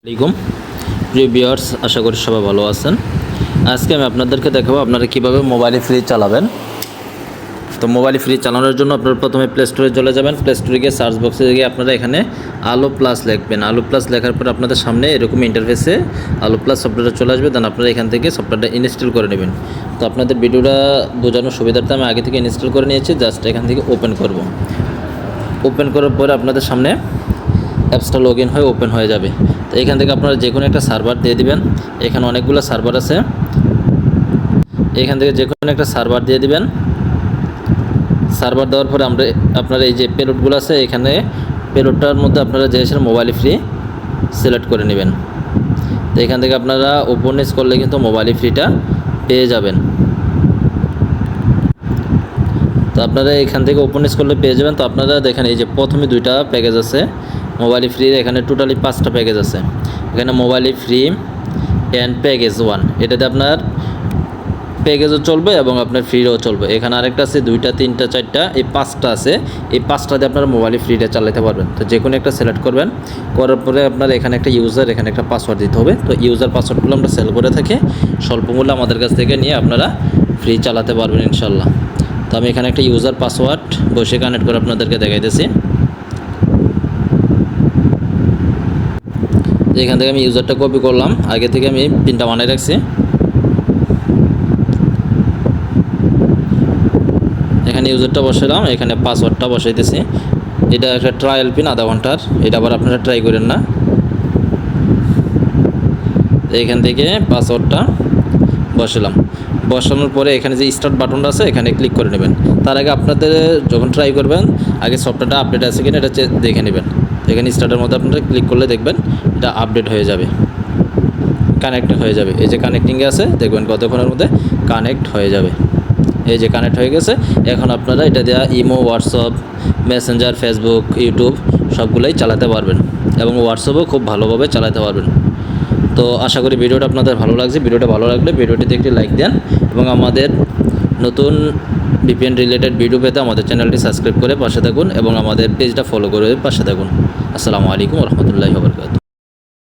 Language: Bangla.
আসসালামাইকুম প্রিয় ভিউয়ার্স, আশা করি সবাই ভালো আছেন। আজকে আমি আপনাদেরকে দেখাবো আপনারা কীভাবে মোবাইলে ফ্রি চালাবেন। তো মোবাইলে ফ্রি চালানোর জন্য আপনারা প্রথমে প্লে স্টোরে চলে যাবেন। প্লে স্টোরে গিয়ে সার্চ বক্সে গিয়ে আপনারা এখানে আলো প্লাস লিখবেন। আলো প্লাস লেখার পর আপনাদের সামনে এরকম ইন্টারফেসে আলো প্লাস সফটওয়্যারটা চলে আসবে। দেন আপনারা এখান থেকে সফটওয়্যারটা ইনস্টল করে নেবেন। তো আপনাদের ভিডিওটা বোঝানোর সুবিধার্থে আমি আগে থেকে ইনস্টল করে নিয়েছি। জাস্ট এখান থেকে ওপেন করব। ওপেন করার পরে আপনাদের সামনে অ্যাপসটা লগ ইন হয়ে ওপেন হয়ে যাবে। তো এখান থেকে আপনারা যে কোনো একটা সার্ভার দিয়ে দিবেন। এখানে অনেকগুলো সার্ভার আছে, এখান থেকে যে কোনো একটা সার্ভার দিয়ে দিবেন। সার্ভার দেওয়ার পরে আপনারা এই যে পেলোডগুলো আছে, এখানে পেলোডটার মধ্যে আপনারা যে মোবাইল ফ্রি সিলেক্ট করে নেবেন। তো এখান থেকে আপনারা ওপেন করলে কিন্তু মোবাইল ফ্রিটা পেয়ে যাবেন। তো আপনারা এখান থেকে ওপেন করলে পেয়ে যাবেন। তো আপনারা দেখেন এই যে প্রথমে দুইটা প্যাকেজ আছে মোবাইল ফ্রির, এখানে টোটালি 5টা প্যাকেজ আছে। এখানে মোবাইল ফ্রি অ্যান্ড প্যাকেজ 1, এটাতে আপনার প্যাকেজও চলবে এবং আপনার ফ্রিও চলবে। এখানে আরেকটা আছে 2টা 3টা 4টা, এই 5টা আছে। এই 5টাতে আপনারা মোবাইল ফ্রিটা চালাতে পারবেন। তো যে কোনো একটা সিলেক্ট করবেন, করার পরে আপনার এখানে একটা ইউজার, এখানে একটা পাসওয়ার্ড দিতে হবে। তো ইউজার পাসওয়ার্ডগুলো আমরা সেল করে থাকি, স্বল্প মূল্যে আমাদের কাছ থেকে নিয়ে আপনারা ফ্রি চালাতে পারবেন ইনশাল্লাহ। তো আমি এখানে একটা ইউজার পাসওয়ার্ড বসে কানেক্ট করে আপনাদেরকে দেখাইতেছি। এখান থেকে আমি ইউজারটা কপি করলাম, আগে থেকে আমি পিনটা বানিয়ে রাখছি। এখানে ইউজারটা বসালাম, এখানে পাসওয়ার্ডটা বসাইতেছি। এটা একটা ট্রায়াল পিন আধা ঘন্টার, এটা আবার আপনারা ট্রাই করেন না। এখান থেকে পাসওয়ার্ডটা বসালাম। বসানোর পরে এখানে যে স্টার্ট বাটনটা আছে, এখানে ক্লিক করে নেবেন। তার আগে আপনাদের যখন ট্রাই করবেন, আগে সফটওয়্যারটা আপডেট আছে কিনা এটা দেখে নেবেন। এখানে স্টার্টের মধ্যে আপনারা ক্লিক করলে দেখবেন এটা আপডেট হয়ে যাবে, কানেক্ট হয়ে যাবে। এই যে কানেক্টিংয়ে আছে, দেখবেন কতক্ষণের মধ্যে কানেক্ট হয়ে যাবে। এই যে কানেক্ট হয়ে গেছে। এখন আপনারা এটা দেওয়া imo, WhatsApp, Messenger, Facebook, YouTube সবগুলোই চালাতে পারবেন এবং হোয়াটসঅ্যাপও খুব ভালোভাবে চালাতে পারবেন। তো আশা করি ভিডিওটা আপনাদের ভালো লাগছে। ভিডিওটা ভালো লাগলে ভিডিওটিতে একটি লাইক দেন এবং আমাদের নতুন ভিপিএন রিলেটেড ভিডিও পেতে আমাদের চ্যানেলটি সাবস্ক্রাইব করে পাশে থাকুন এবং আমাদের পেজটা ফলো করে পাশে থাকুন। আসসালামু আলাইকুম ওয়া রাহমাতুল্লাহি ওয়া বারাকাতুহু।